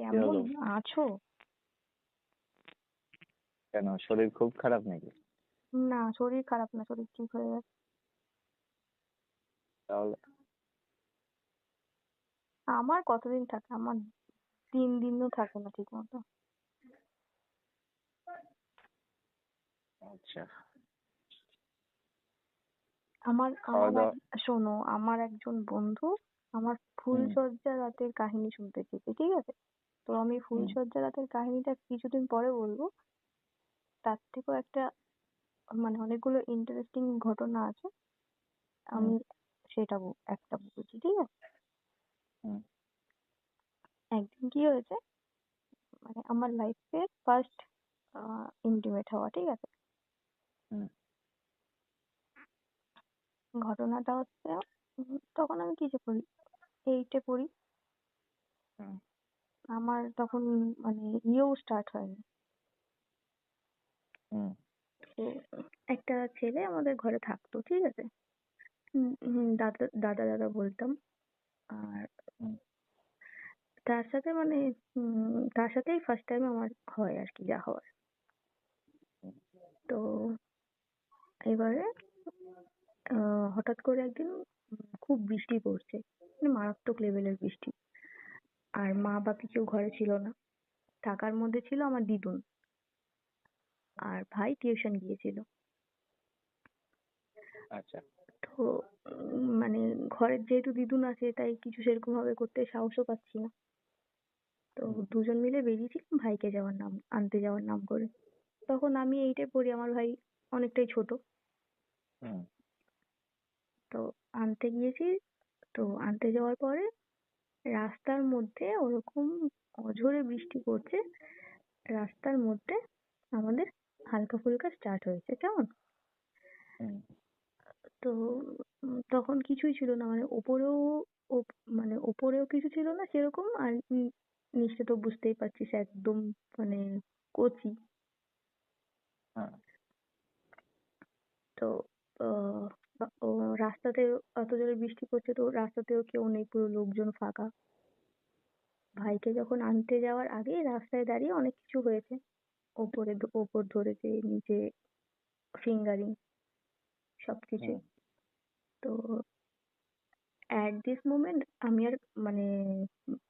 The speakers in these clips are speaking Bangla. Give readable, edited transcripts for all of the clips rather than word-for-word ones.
কি কেমন হলো? আছো? কেন, শরীর খুব খারাপ নাকি? না, শরীর খারাপ না, শরীর ঠিক হয়ে গেছে। তাহলে আমার কতদিন থাকে? আমার 3 দিনও থাকে না ঠিক মতো। আচ্ছা। আমার খাওয়া আমার এক দাওয়া? শোনো, আমার একজন বন্ধু আমার হুম। ফুলশয্যা রাতের কাহিনী শুনতে চেয়েছে, ঠিক আছে? তো আমি হুম। ফুলশয্যা রাতের কাহিনীটা কিছুদিন পরে বলবো। তার থেকেও একটা, মানে অনেকগুলো ইন্টারেস্টিং ঘটনা আছে। হুম। আমি সেটা একটা বলছি, ঠিক আছে? হুম। একদিন কি হয়েছে, মানে আমার লাইফে ফার্স্ট ইন্টিমেট হওয়া, ঠিক আছে? হুম। ঘটনাটা হচ্ছে, তখন আমি কিসে পড়ি, 8-এ পড়ি। হুম। আমার তখন মানে ইয়েও স্টার্ট হয়নি। হুম। তো একটা ছেলে আমাদের ঘরে থাকতো, ঠিক আছে? দাদা দাদা দাদা বলতাম। আর হুম। তার সাথে মানে তার সাথেই ফার্স্ট টাইম আমার হয় আর কি, যা হওয়ার। তো এবারে হঠাৎ করে একদিন খুব বৃষ্টি পড়ছে, মানে মারাত্মক লেভেলের বৃষ্টি। আর মা বাপি কেউ ঘরে ছিল না, থাকার মধ্যে ছিল আমার দিদুন আর ভাই টিউশন গিয়েছিল। আচ্ছা। তো মানে ঘরের যেহেতু দিদুন আছে, তাই কিছু সেরকম ভাবে করতে সাহসও পাচ্ছি না। তো হুম। দুজন মিলে বেরিয়েছিলাম ভাইকে আনতে যাওয়ার নাম করে। তখন আমি 8-এ পড়ি, আমার ভাই অনেকটাই ছোট। হুম। তো আনতে গিয়েছি। তো আনতে যাওয়ার পরে রাস্তার মধ্যে ওরকম অঝোরে বৃষ্টি পড়ছে, রাস্তার মধ্যে আমাদের হালকা ফুলকা স্টার্ট হয়েছে, কেমন? হুম। তো তখন কিছুই ছিল না, মানে ওপরেও মানে ওপরেও কিছু ছিল না সেরকম, আর নিচে তো বুঝতেই পারছিস একদম মানে কচি। হ্যাঁ। তো আহ, ও রাস্তাতে অত জোরে বৃষ্টি পড়ছে, তো রাস্তাতেও কেউ নেই, পুরো লোকজন ফাঁকা। ভাইকে যখন আনতে যাওয়ার আগে রাস্তায় দাঁড়িয়ে অনেক কিছু হয়েছে, ওপর ধরেছে, নিচে ফিঙ্গারিং, সবকিছু। হুম। তো অ্যাট দিস মোমেন্ট আমি আর মানে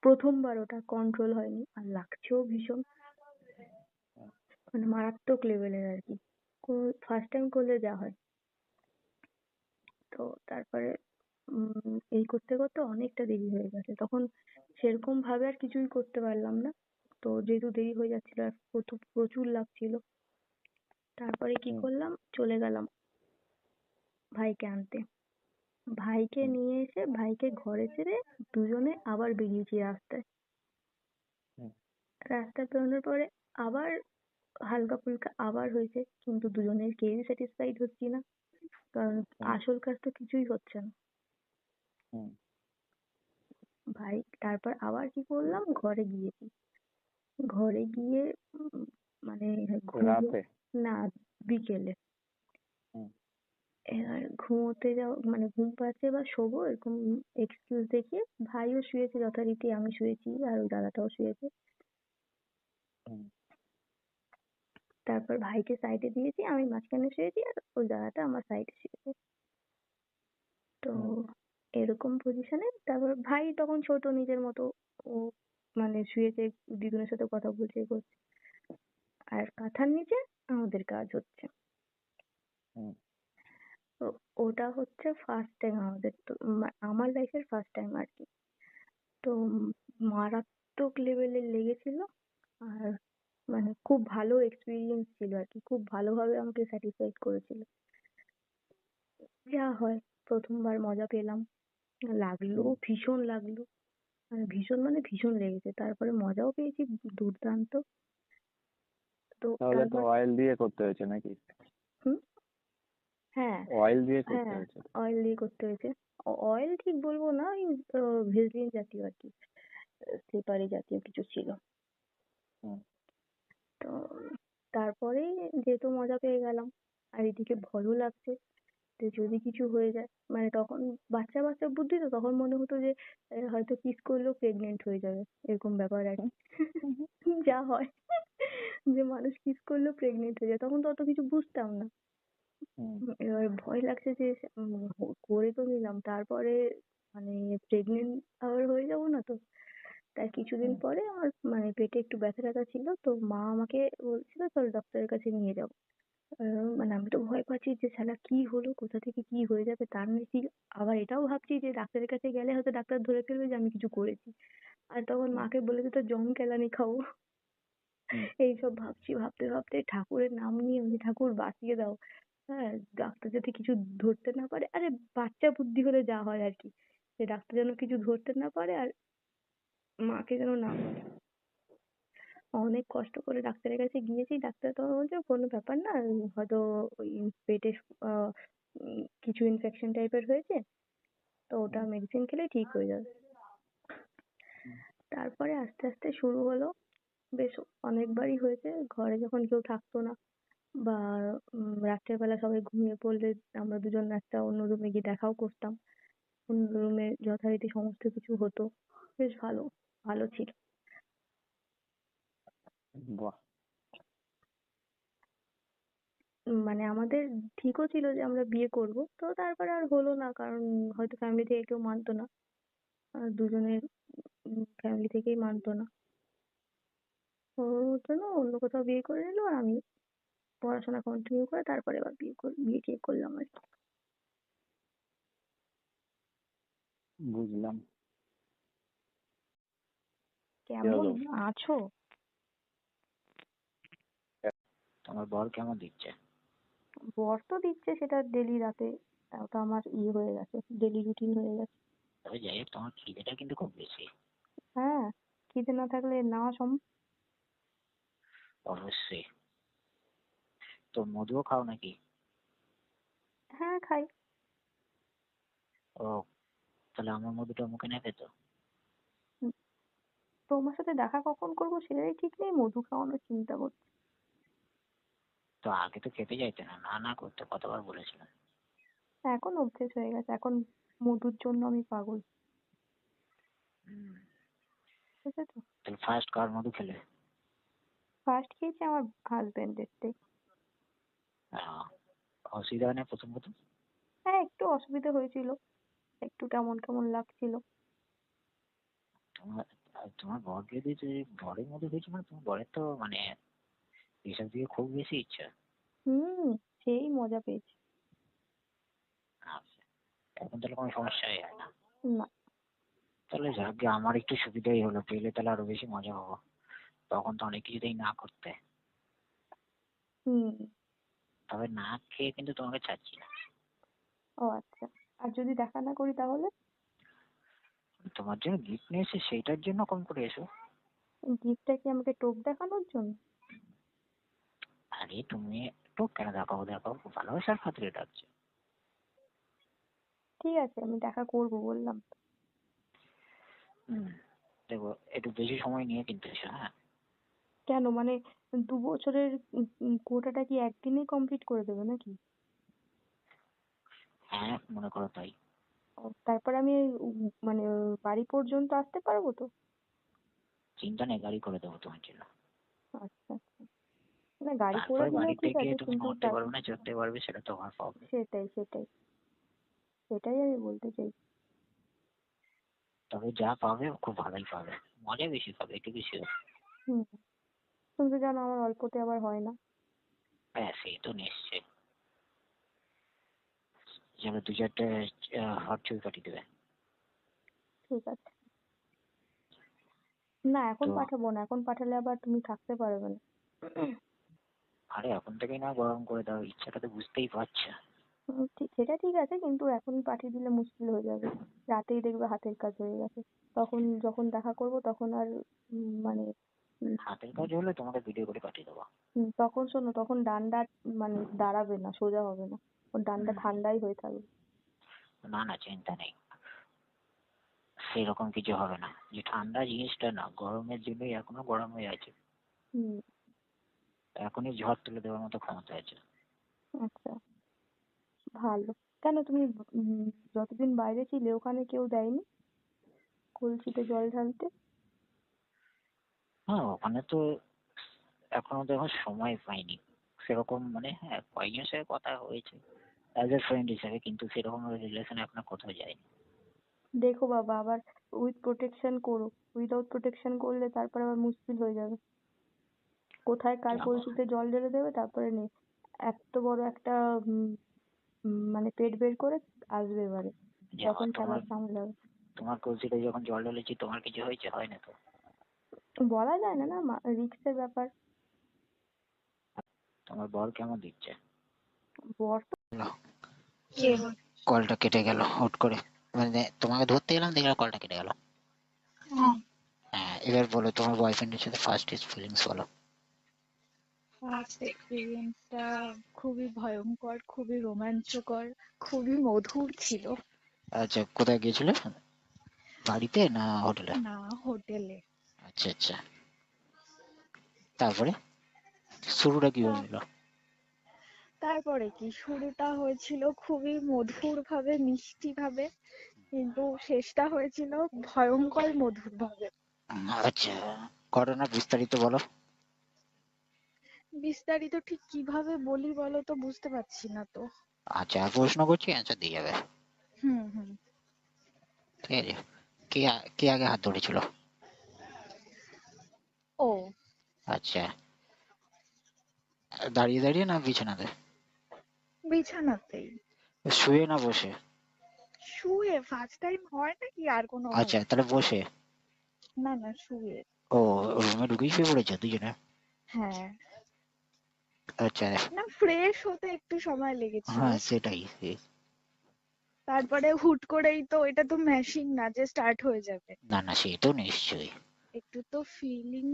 প্রথমবার ওটা কন্ট্রোল হয়নি, আর লাগছেও ভীষণ, মানে মারাত্মক লেভেলের আর কি। ফার্স্ট টাইম করলে যা হয়। তো তারপরে এই করতে করতে অনেকটা দেরি হয়ে গেছে তখন, সেরকম ভাবে আর কিছুই করতে পারলাম না। তো যেহেতু দেরি হয়ে যাচ্ছিল আর প্রচুর লাগছিল, তারপরে কি হুম। করলাম, চলে গেলাম ভাইকে আনতে। ভাইকে হুম। নিয়ে এসে ভাইকে ঘরে ছেড়ে দুজনে আবার বেরিয়েছি রাস্তায়। হুম। রাস্তায় বেরোনোর পরে আবার হালকা ফুলকা আবার হয়েছে, কিন্তু দুজনের কেউই স্যাটিসফাইড হচ্ছি না, কারণ হুম। আসল কাজ তো কিছুই হচ্ছে না। হুম। ভাই তারপর আবার কি করলাম, ঘরে গিয়েছি। ঘরে গিয়ে মানে ঘুমো, রাতে? না, বিকেলে। হুম। এবার ঘুমোতে যাও, মানে ঘুম পাচ্ছে বা শোবো এরকম এক্সকিউজ দেখিয়ে ভাইও শুয়েছে যথারীতি, আমি শুয়েছি, আর ওই দাদাটাও শুয়েছে। হুম। তারপর ভাইকে সাইডে দিয়েছি, আমি মাঝখানে শুয়েছি, আর ওই দাদাটা আমার সাইডে শুয়েছে। তো হুম। এরকম পজিশনে তারপর ভাই তখন ছোট, নিজের মতো ও মানে শুয়েছে, দিদুনের সাথে কথা বলছে, এ করছে। আর কাঁথার নিচে আমাদের কাজ হচ্ছে। হুম। তো ওটা হচ্ছে ফার্স্ট টাইম আমাদের, তো আমার লাইফের ফার্স্ট টাইম আর কি। তো মারাত্মক লেভেলের লেগেছিল। আর মানে খুব ভালো এক্সপিরিয়েন্স ছিল আর কি, খুব ভালোভাবে আমাকে স্যাটিসফাইড করেছিল। যা হয়, প্রথমবার মজা পেলাম, লাগলো, হুম। ভীষণ লাগলো, মানে ভীষণ লেগেছে। তারপরে মজাও পেয়েছি দুর্দান্ত। তো তাহলে তো তারপর অয়েল দিয়ে করতে হয়েছে নাকি? হুম, হ্যাঁ, অয়েল দিয়ে করতে হ্যাঁ, হয়েছে? অয়েল দিয়ে করতে হয়েছে। অয়েল ঠিক বলবো না, ওই ভেজলিন জাতীয় আর কি, স্লিপারি জাতীয় কিছু ছিল। হুম। তো তারপরে যেহেতু মজা পেয়ে গেলাম, আর এদিকে ভয়ও লাগছে, যে যদি কিছু হয়ে যায়, মানে তখন বাচ্চা বাচ্চা বুদ্ধি তো, তখন মনে হতো যে হয়তো কিস করলেও প্রেগনেন্ট হয়ে যাবে, এরকম ব্যাপার আর কি। যা হয় যে মানুষ কিস করলেও প্রেগনেন্ট হয়ে যায়, তখন তো অত কিছু বুঝতাম না। হুম, এবার ভয় লাগছে যে করে তো নিলাম, তারপরে মানে প্রেগনেন্ট আবার হয়ে যাবো না তো। তার কিছুদিন হুম, পরে আমার মানে পেটে একটু ব্যথা ট্যাথা ছিল, তো মা আমাকে বলছিল চল ডক্টরের কাছে নিয়ে যাবো। মানে আমি তো ভয় পাচ্ছি যে শালা কি হলো, কোথা থেকে কি হয়ে যাবে, তার মানে কি। আবার এটাও ভাবছি যে ডাক্তারের কাছে গেলে হয়তো ডাক্তার ধরে ফেলবে যে আমি কিছু করেছি, আর তখন হুম, মাকে বলে দিত জম কেলানি খাবো। হুম, এইসব ভাবছি, ভাবতে ভাবতে ঠাকুরের নাম নিয়ে আমি, ঠাকুর বাঁচিয়ে দাও। হ্যাঁ, ডাক্তার যাতে কিছু ধরতে না পারে, আরে বাচ্চা বুদ্ধি হলে যা হয় আর কি, যে ডাক্তার যেন কিছু ধরতে না পারে আর মাকে যেন না বলে। অনেক কষ্ট করে ডাক্তারের কাছে গিয়েছি, ডাক্তার তখন বলছে কোনো ব্যাপার না, হয়তো ওই পেটে আহ কিছু ইনফেকশন টাইপের হয়েছে, তো ওটা হুম, মেডিসিন খেলে ঠিক হয়ে যাবে। হুম, তারপরে আস্তে আস্তে শুরু হলো, বেশ অনেকবারই হয়েছে, ঘরে যখন কেউ থাকতো না বা রাত্রের বেলা সবাই ঘুমিয়ে পড়লে আমরা দুজন একটা অন্য রুমে গিয়ে দেখাও করতাম, অন্য রুমে যথারীতি সমস্ত কিছু হতো। বেশ ভালো, ভালো ছিল। বাহ, মানে আমাদের ঠিকও ছিল যে আমরা বিয়ে করব, তো তারপরে আর হলো না, কারণ হয়তো ফ্যামিলি থেকে কেউ মানতো না, আর দুজনের ফ্যামিলি থেকেই মানতো না, ওর জন্য অন্য কোথাও বিয়ে করে নিলো, আর আমি পড়াশোনা কন্টিনিউ করে তারপরে আবার বিয়ে টিয়ে করলাম আর কি। বুঝলাম। কি কেমন হলো? আছো? তোমার বর কেমন দিচ্ছে? বর তো দিচ্ছে, সেটা ডেলি রাতে, ওটা আমার ইয়ে হয়ে গেছে, ডেলি রুটিন হয়ে গেছে। তবে যাই হোক, তোমার খিদেটা কিন্তু খুব বেশি। হ্যাঁ, খিদে না থাকলে না অবশ্যই। তো মধুও খাও নাকি? হ্যাঁ খাই। ও, তাহলে আমার মধুটা মুখে নেবে তো? উম, তোমার সাথে দেখা কখন করবো সেটাই ঠিক নেই, মধু খাওয়ানোর চিন্তা করছি। তো আগে তো খেতে চাইতে না, না না করতে কতবার বলেছিলাম। এখন অভ্যেস হয়ে গেছে, এখন মধুর জন্য আমি পাগল, হুম, বুঝেছো? তাহলে ফার্স্ট কার মধু খেলে? ফার্স্ট খেয়েছি আমার হাজবেন্ডের থেকে। আহ, অসুবিধা হয় না প্রথম প্রথম? হ্যাঁ, একটু অসুবিধা হয়েছিল, একটু কেমন কেমন লাগছিল। তোমার তোমার বরকে দিয়েছে, বরের মধু খেয়েছো মানে তোমার বরের তো মানে এসব দিকে খুব বেশি ইচ্ছা। হুম, সেই মজা পেয়েছি। আচ্ছা, এখন তাহলে কোনো সমস্যাই হয় না। না। তাহলে যাকে আমার একটু সুবিধাই হলো, পেলে তাহলে আরো বেশি মজা হবো। তখন তো অনেক কিছুতেই না করতে। হুম। তবে না খেয়ে কিন্তু তোমাকে ছাড়ছি না। ও আচ্ছা, আর যদি দেখা না করি তাহলে? তোমার জন্য গিফট নিয়ে এসে সেইটার জন্য কম করে এসো। গিফটটা কি আমাকে টোপ দেখানোর জন্য? আরে তুমি একটু কেন দেখাবো, দেখাবো ভালোবাসার খাতিরে ডাকছে। ঠিক আছে, আমি দেখা করবো বললাম তো। হুম, দেখো একটু বেশি সময় নিয়ে কিন্তু এসো, হ্যাঁ। কেন মানে 2 বছরের কোটাটা কি একদিনেই কমপ্লিট করে দেবে নাকি? হ্যাঁ মনে করো তাই। তারপর আমি মানে বাড়ি পর্যন্ত আসতে পারবো তো? চিন্তা নেই, গাড়ি করে দেবো তোমার জন্য। আচ্ছা আচ্ছা, না গাড়ি করে তারপরে দিলেও বাড়িতে ঠিক গিয়ে আছে, তুমি কিন্তু নড়তে পারবে না চড়তে পারবে সেটা তোমার প্রবলেম। সেটাই সেটাই, সেটাই আমি বলতে চাই। তবে যা পাবে খুব ভালোই পাবে, মজা বেশি পাবে, একটু বেশি হবে। হুম, তুমি তো জানো আমার অল্পতে আবার হয় না। হ্যাঁ সে তো নিশ্চয়ই। যেন দু চারটে হট ছবি পাঠিয়ে দেবে। ঠিক আছে। না এখন তো পাঠাবো না, এখন পাঠালে আবার তুমি থাকতে পারবে না। আরে এখন থেকেই না গরম করে দাও, ইচ্ছাটা তো বুঝতেই পারছো। ঠিক, সেটা ঠিক আছে, কিন্তু এখন পাঠিয়ে দিলে মুশকিল হয়ে যাবে, রাতেই দেখবে হাতের কাজ হয়ে গেছে, তখন যখন দেখা করবো তখন আর মানে হাতের কাজ হলে তোমাকে ভিডিও করে পাঠিয়ে দেবো। তখন শোনো, তখন ডান্ডা মানে দাঁড়াবে না, সোজা হবে না, ওর ডান্ডা হুম, ঠান্ডাই হয়ে থাকবে। না না চিন্তা নেই, সেরকম কিছু হবে না। যে ঠান্ডা জিনিসটা না, গরমের জন্যই এখনো গরম হয়ে আছে। হুম। এখনই ঝড় তুলে দেওয়ার মতো ক্ষমতা আছে। আচ্ছা, ভালো। কেন তুমি যতদিন বাইরে ছিলে ওখানে কেউ দেয়নি কলসিতে জল ঢালতে? হ্যাঁ, ওখানে তো এখনো তো এখন সময় পাইনি সেরকম, মানে হ্যাঁ কয়েকজনের সাথে কথা হয়েছে অ্যাজ এ ফ্রেন্ড হিসেবে, কিন্তু সেরকম রিলেশন এখনো কোথাও যায়নি। দেখো বাবা, আবার উইথ প্রোটেকশন করো, উইদাউট প্রোটেকশন করলে তারপরে আবার মুশকিল হয়ে যাবে। কোথায় কার যাবো। কলসিতে জল ঢেলে দেবে তারপরে নেই। এত বড় একটা মানে পেট বের করে আসবে এবারে, যাবো। তখন তোমার খেলা সামলাবে। তোমার কলসিতে যখন জল ঢেলেছি তোমার কিছু হয়েছে? হয় না তো। বলা যায় না, না রিস্কের ব্যাপার। তোমার বর কেমন দিচ্ছে? বর তো কলটা কেটে গেল হুট করে, মানে তোমাকে ধরতে গেলাম দেখলাম কলটা কেটে গেল। হ্যাঁ, এবার বলো তোমার বয়ফ্রেন্ডের সাথে ফার্স্ট ফিলিংস বলো। ফার্স্ট এক্সপিরিয়েন্সটা খুবই ভয়ঙ্কর, খুবই রোমাঞ্চকর, খুবই মধুর ছিল। আচ্ছা, কোথায় গিয়েছিলে? বাড়িতে না হোটেলে? না, হোটেলে। আচ্ছা আচ্ছা, তারপরে শুরুটা কি তা হয়েছিল? তারপরে কি শুরুটা হয়েছিল খুবই মধুর ভাবে, মিষ্টি ভাবে, কিন্তু শেষটা হয়েছিল ভয়ঙ্কর মধুর ভাবে। আচ্ছা, ঘটনা বিস্তারিত বলো। বিস্তারিত ঠিক কিভাবে বলি বলো তো, বুঝতে পারছি না তো। আচ্ছা, আর প্রশ্ন করছি অ্যান্সার দিয়ে যাবে, হুম হুম। ঠিক আছে? কে কে আগে হাত ধরেছিল? ও, আচ্ছা, দাঁড়িয়ে দাঁড়িয়ে না বিছানাতে? বিছানাতেই। শুয়ে না বসে? শুয়ে। ফার্স্ট টাইম হয় নাকি আর কোনো আচ্ছা, তাহলে বসে। না না, শুয়ে। ও, রুমে ঢুকেই শুয়ে পড়েছে দুজনে? হ্যাঁ। আচ্ছা, না, ফ্রেশ হতে একটু সময় লেগেছিল। হ্যাঁ সেটাই। তারপরে হুট করেই তো, এটা তো মেশিন না যে স্টার্ট হয়ে যাবে। না না, সে তো নিশ্চয়ই। একটু তো ফিলিং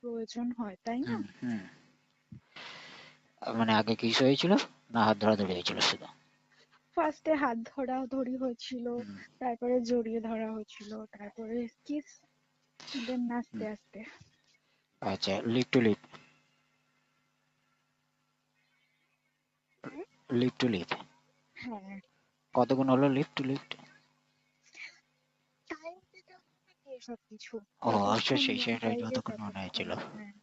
প্রয়োজন হয়, তাই না? হুম হুম। মানে আগে কিস হয়েছিল না হাত ধরাধরি হয়েছিল শুধু? ফার্স্টে হাত ধরাধরি হয়েছিল, হুম তারপরে জড়িয়ে ধরা হয়েছিল, তারপরে কিস, দেন হুম। আস্তে আস্তে। আচ্ছা, লিপ টু লিপ? হুম, লিপ টু লিপ হ্যাঁ। কতক্ষণ হলো লিপ টু লিপ? টাইম দিতে হবে কি এসব কিছু, ও আচ্ছা, যতক্ষণ সেই মন সেটাই চাইবে যতক্ষণ মনে ততক্ষণ। হয়েছিল। হ্যাঁ।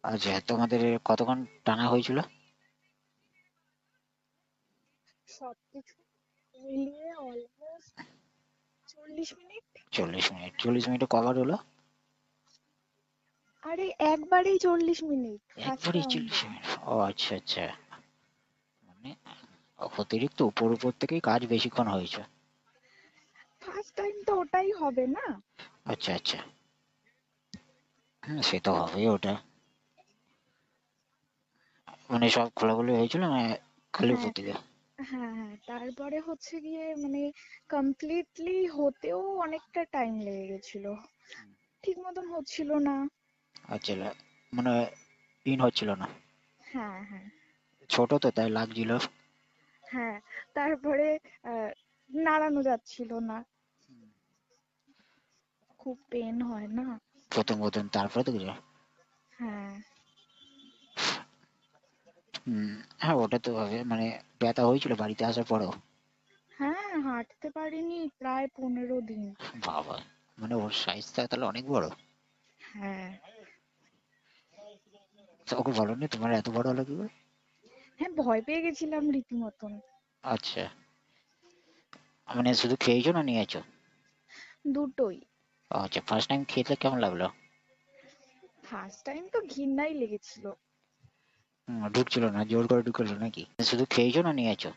আচ্ছা, তোমাদের কতক্ষণ টানা হয়েছিল? সবকিছু মিলিয়ে অলমোস্ট 40 মিনিট। 40 মিনিট? 40 মিনিটে কভার হলো? আরে একবারেই 40 মিনিট, ফার্স্ট একবারই চল্লিশ রাউন্ডে। মিনিট ও আচ্ছা আচ্ছা, মানে অতিরিক্ত উপর উপর থেকেই কাজ বেশিক্ষণ হয়েছে। ফার্স্ট টাইম তো ওটাই হবে না। আচ্ছা আচ্ছা, সে তো হবেই ওটা। মানে সব খোলাখুলি হয়েছিল না খালি হ্যাঁ পুঁতি দিয়ে? হ্যাঁ হ্যাঁ, তারপরে হচ্ছে গিয়ে মানে কমপ্লিটলি হতেও অনেকটা টাইম লেগে গেছিল, ঠিক মতন হচ্ছিল না। আচ্ছা, মানে ইন হচ্ছিল না? হ্যাঁ হ্যাঁ ছোট তো তাই লাগছিল। হ্যাঁ। তারপরে আহ, নাড়ানো যাচ্ছিল না, খুব পেন হয় না। প্রথম প্রথম, তারপরে তো কিছু। হ্যাঁ হম। হ্যাঁ, ওটা তো হবে, মানে ব্যথা হয়েছিল বাড়িতে আসার পরেও? হ্যাঁ, হাঁটতে পারিনি প্রায় 15 দিন। বাবা, মানে ওর সাইজটা তাহলে অনেক বড়। হ্যাঁ তো ওকে বলোনি তোমার এত বড় হলো কি করে? হ্যাঁ, ভয় পেয়ে গেছিলাম রীতিমতন। আচ্ছা, মানে শুধু খেয়েছো না নিয়েছো? দুটোই। আচ্ছা, ফার্স্ট টাইম খেতে কেমন লাগলো? ফার্স্ট টাইম তো ঘৃণাই লেগেছিল। ঢুকছিল না, জোর করে ঢুকলো নাকি? শুধু খেয়েছো না নিয়েছো?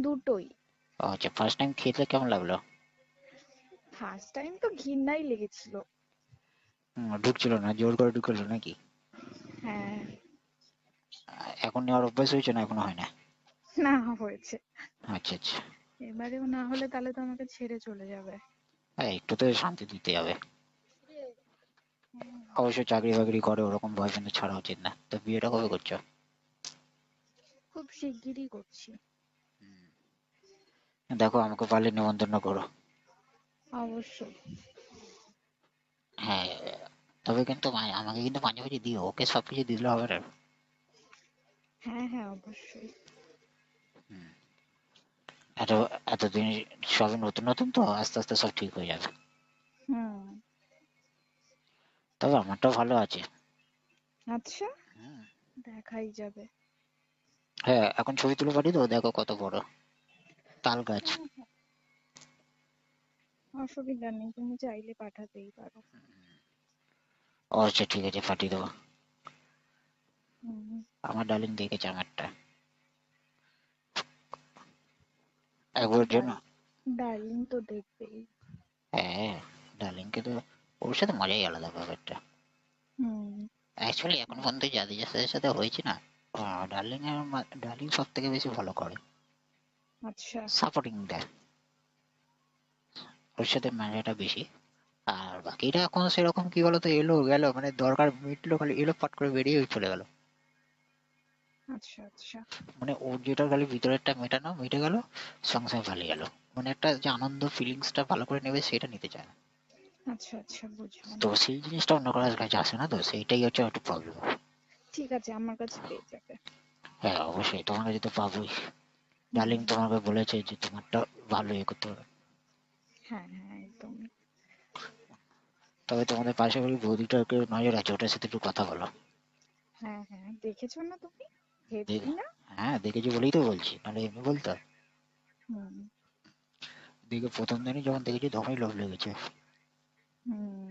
দুটোই। আচ্ছা, ফার্স্ট টাইম খেতে কেমন লাগলো? ফার্স্ট টাইম তো ঘৃণাই লেগেছিল। ঢুকছিল না, জোর করে ঢুকলো নাকি? হ্যাঁ। এখন নেওয়ার অভ্যাস হয়েছে না এখনো হয় না? না, হয়েছে। আচ্ছা আচ্ছা, এবারেও না হলে তাহলে তো আমাকে ছেড়ে চলে যাবে। হ্যাঁ একটু তো শান্তি দিতে হবে। হুম, অবশ্য চাকরি বাকরি করে ওরকম বয়ফ্রেন্ড ছাড়া উচিত না। তো বিয়েটা কবে করছো? খুব শিগগিরই করছি। দেখো আমাকে পারলে নিমন্ত্রণ করো। অবশ্যই। হ্যাঁ, তবে কিন্তু আমাকে কিন্তু মাঝে মাঝে দিও, ওকে সবকিছু দিলে হবে না। হ্যাঁ হ্যাঁ, অবশ্যই। এত এতদিন সবে নতুন নতুন তো আস্তে আস্তে সব ঠিক হয়ে যাবে। হুম। তবে আমারটাও ভালো আছে। আচ্ছা, হুম। দেখাই যাবে। হ্যাঁ, এখন ছবি তুলে পাঠিয়ে দেবো, দেখো কত বড় তাল গাছ। হ্যাঁ, হ্যাঁ, অসুবিধা নেই, তুমি চাইলে পাঠাতেই পারো। আচ্ছা ঠিক আছে, পাঠিয়ে দেবো। হুম। আমার ডার্লিং দেখেছে আমারটা একবার জন্য। ডার্লিং তো দেখবেই। হ্যাঁ, ডার্লিংকে তো ওর সাথে মজাই আলাদা ব্যাপারটা। হুম। অ্যাকচুয়ালি এখন পর্যন্ত যাদের যাদের সাথে হয়েছে না, ডার্লিং সব থেকে বেশি ভালো করে, আচ্ছা। সাপোর্টিং দেয়, ওর সাথে মজাটা বেশি। আর বাকিরা এখন সেরকম কি বলতো, এলো গেল, মানে দরকার মিটলো খালি এলো পাট করে বেরিয়ে চলে গেল। আচ্ছা। আচ্ছা। মানে ওর যেটা খালি ভিতরেরটা মেটানো মিটে গেল, সঙ্গে সঙ্গে পালিয়ে গেল। মানে একটা যে আনন্দ ফিলিংসটা ভালো করে নেবে সেটা নিতে চায় না। আচ্ছা। আচ্ছা, বুঝলাম। তো সেই জিনিসটা অন্য কারোর কাছে আসে না, তো সেইটাই হচ্ছে একটু প্রবলেম। ঠিক আছে, আমার কাছে পেয়ে যাবে। হ্যাঁ অবশ্যই, তোমার কাছে তো পাবোই। হুম। ডার্লিং তোমাকে বলেছে যে তোমারটা ভালো ইয়ে করতে হবে। হ্যাঁ, হ্যাঁ, একদমই। তবে তোমাদের পাশে ওই বৌদিটাকে নজর আছে, ওটার সাথে একটু কথা বলো। হ্যাঁ, হ্যাঁ, দেখেছো না তুমি? দেখ- হেভি না? হ্যাঁ দেখেছি বলেই তো বলছি, নাহলে এমনি বলতাম। হুম। দেখে প্রথম দিনই যখন দেখেছি তখনই লোভ লেগেছে। হুম।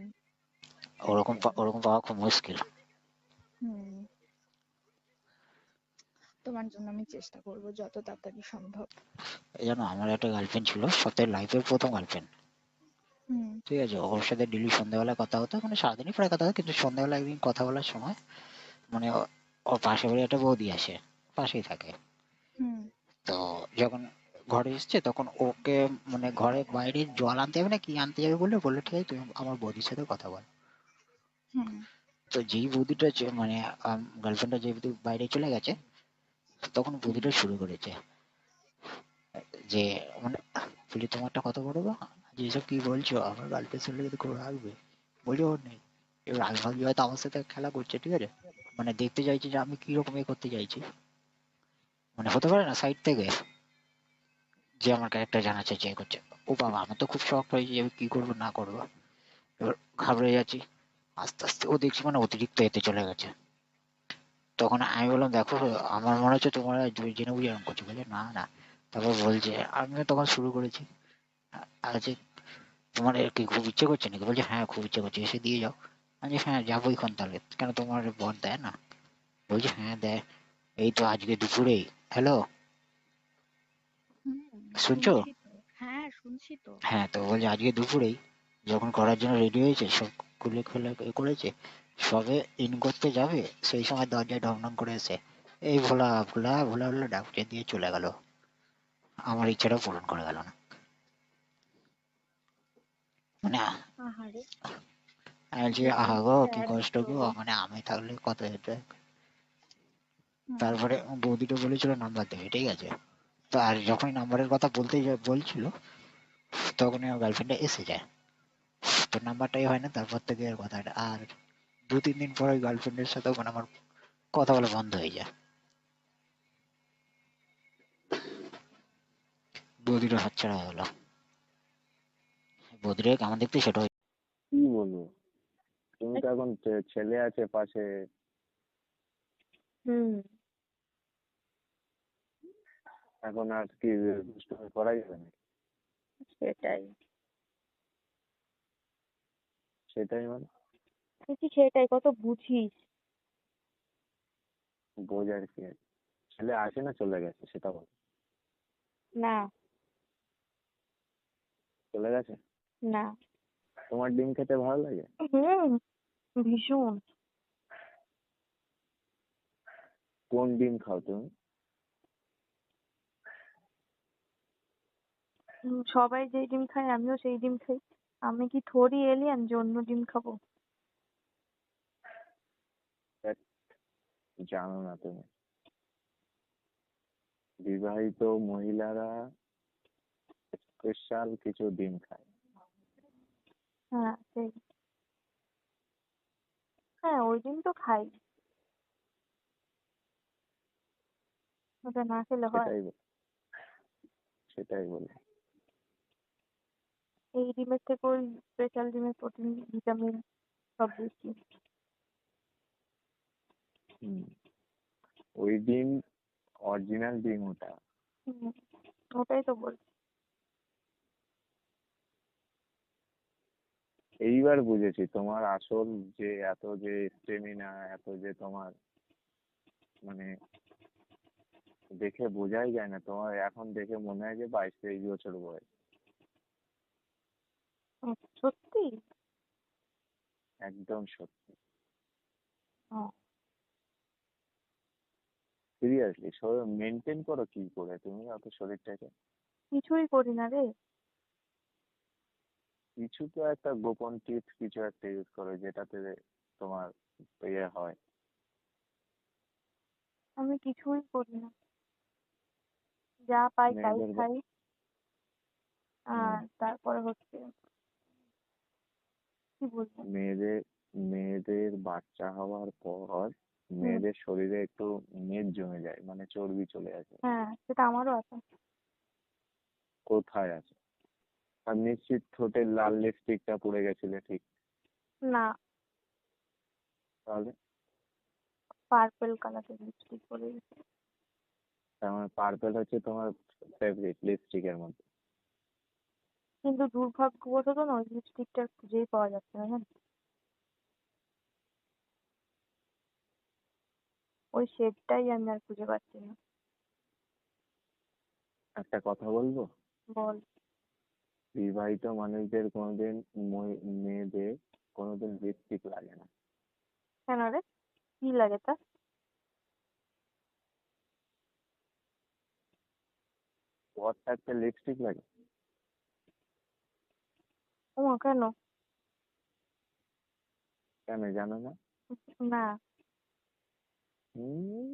ওরকম একদম। ওরকম পাওয়া খুব মুশকিল। হুম। তোমার জন্য আমি চেষ্টা করব যত তাড়াতাড়ি সম্ভব। এই জানো, আমার একটা গার্লফ্রেন্ড ছিল, সত্যি লাইফের প্রথম গার্লফ্রেন্ড। হুম। ঠিক আছে, ওর সাথে ডেলি সন্ধ্যাবেলা কথা হতো, মানে সারাদিনই প্রায় কথা হতো, কিন্তু সন্ধ্যাবেলা একদিন কথা বলার সময় মানে ওর পাশে বাড়ি একটা বৌদি আসে, পাশেই থাকে। হুম। তো যখন ঘরে এসছে তখন ওকে, মানে ঘরে বাইরে জল আনতে যাবে না কি আনতে যাবে বললে, বললো ঠিক আছে তুমি আমার বৌদির সাথে কথা বল। হুম। তো যেই বৌদিটা মানে গার্লফ্রেন্ডটা যে বাইরে চলে গেছে, তখন হুম। বৌদিটা শুরু করেছে যে, মানে বলি তোমার একটা কথা বলো বা, যে এসব কি বলছো, আমার গার্লফ্রেন্ড শুনলে কিন্তু খুব রাখবে। বলছি ওর নেই। এবার আমি ভাবছি হয়তো আমার সাথে খেলা করছে, ঠিক আছে, মানে দেখতে চাইছি যে আমি কি রকম করতে চাইছি, মানে হতে পারে না সাইড থেকে যে আমার ক্যারেক্টার জানাচ্ছে যে করছে। ও বাবা, আমার তো খুব শখ হয়েছে যে আমি কি করবো না করবো। এবার ঘাবড়ে যাচ্ছি, আস্তে আস্তে ও দেখছি মানে অতিরিক্ত এতে চলে গেছে। তখন আমি বললাম দেখো, আমার মনে হচ্ছে তোমরা জেনে বুঝে এরকম করছো। বলছে না না। তারপর বলছে, আমিও তখন শুরু করেছি, আচ্ছা তোমার কি খুব ইচ্ছে করছে নাকি? বলছে হ্যাঁ খুব ইচ্ছে করছে, এসে দিয়ে যাও। আমি হ্যাঁ যাবো এখন তাহলে, কেন তোমার বর দেয় না? বলছে হ্যাঁ দেয়, এই তো আজকে দুপুরেই। হ্যালো, হুম। শুনছো? শুনছি তো, হ্যাঁ শুনছি তো। হ্যাঁ, তো বলছে আজকে দুপুরেই যখন করার জন্য রেডি হয়েছে, সব খুলে খুলে করেছে, সবে ইন করতে যাবে, সেই সময় দরজায় ঢং ঢং করে এসে এই ভোলা ভোলা ভোলা ভোলা ডাকতে দিয়ে চলে গেল। আমার ইচ্ছাটাও পূরণ করে গেল না। মানে আহারে, আমি বলছি খুবই আহা গো কি স্যাড কষ্ট তো। গো, মানে আমি থাকলে কত যেত। হুম। তারপরে বৌদিটা বলেছিল নাম্বার দেবে, ঠিক আছে। তো আর যখনই নাম্বারের কথা বলছিল, তখনই আমার গার্লফ্রেন্ডটা এসে যায়। তো নাম্বারটাই হয় না, তারপর থেকে আর কথাটা আর 2-3 দিন পর ওই গার্লফ্রেন্ডের সাথেও মানে আমার কথা বলা বন্ধ হয়ে যায়। বৌদিটা হাতছাড়া হয়ে গেল। বৌদিটা কেমন দেখতে সেটা কি বলবো, তুমি তো এখন ছেলে আছে পাশে, হুম। এখন আর কি দুষ্টুমি করা যাবে না? সেটাই। সেটাই মানে, তুই সেটাই, কত বুঝিস। বোঝার কি আছে? ছেলে আসে না চলে গেছে সেটা বল। না। চলে গেছে? না। তোমার ডিম খেতে ভালো লাগে? হুম। ভীষণ। কোন ডিম খাও তুমি? সবাই যেই ডিম খায় আমিও সেই ডিম খাই। আমি কি থোড়ি এলিয়েন যে অন্য ডিম খাবো? ধ্যাৎ, জানো না তুমি, বিবাহিত মহিলারা স্পেশাল কিছু ডিম খায়। হ্যাঁ সেই। হ্যাঁ ওই ডিম তো খাই, ওটা না খেলে হয়? সেটাই সেটাই বলি। এই ডিমের থেকে ওই স্পেশাল ডিমের প্রোটিন ভিটামিন সব বেশি। হুম, ওই ডিম অরিজিনাল ডিম ওটা। হুম, ওটাই তো বলছি। এইবার বুঝেছি তোমার আসল যে এত যে স্টেমিনা, এত যে তোমার মানে দেখে বোঝাই যায় না, তোমার এখন দেখে মনে হয় যে 22-23 বছর বয়স। সত্যি? একদম সত্যি, ও, সিরিয়াসলি। মেনটেন করো কি করে তুমি অত শরীরটাকে? কিছুই করি না রে। কিছু তো একটা গোপন টিপস কিছু একটা ইউজ করো যেটাতে তোমার ইয়ে হয়। আমি কিছুই করি না, যা পাই তাই মেয়েদের খাই। হুম, আর তারপরে হচ্ছে কি বলবো, মেয়েদের মেয়েদের বাচ্চা হওয়ার পর হুম, মেয়েদের শরীরে একটু মেদ জমে যায়, মানে চর্বি চলে আসে। হ্যাঁ সেটা আমারও আছে। কোথায় আছে? আর নিশ্চিত ঠোঁটে লাল লিপস্টিকটা পড়ে গেছিলে, ঠিক? না, তাহলে পার্পল কালারের লিপস্টিক পরে গেছে। তার মানে পার্পল হচ্ছে তোমার ফেভারিট লিপস্টিকের মধ্যে? কিন্তু দুর্ভাগ্যবশত না ওই লিপস্টিকটা খুঁজেই পাওয়া যাচ্ছে না জানো। ওই শেডটাই আমি আর খুঁজে পাচ্ছি না। একটা কথা বলবো, বল। বিবাহিত মানুষদের কোনোদিন মেয়েদের কোনোদিন লিপস্টিক লাগে না। কেন রে, কি লাগে তা? বর থাকতে লিপস্টিক লাগে? ও কেন? কেন জানো না? না, হুম,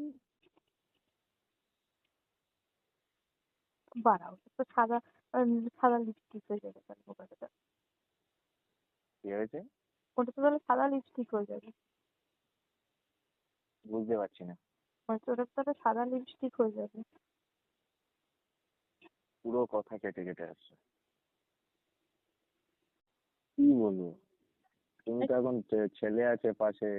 বাড়াও তো সাদা, সাদা লিপস্টিক হয়ে যাবে তার বোকাটা। কি হয়েছে? ওটা তো তাহলে সাদা লিপস্টিক হয়ে যাবে। বুঝতে পারছি না। হয়তো ওটা তো তাহলে সাদা লিপস্টিক হয়ে যাবে। পুরো কথা কেটে কেটে আসছে। কি বলবো? তুমি তো এখন ছেলে আছে পাশে,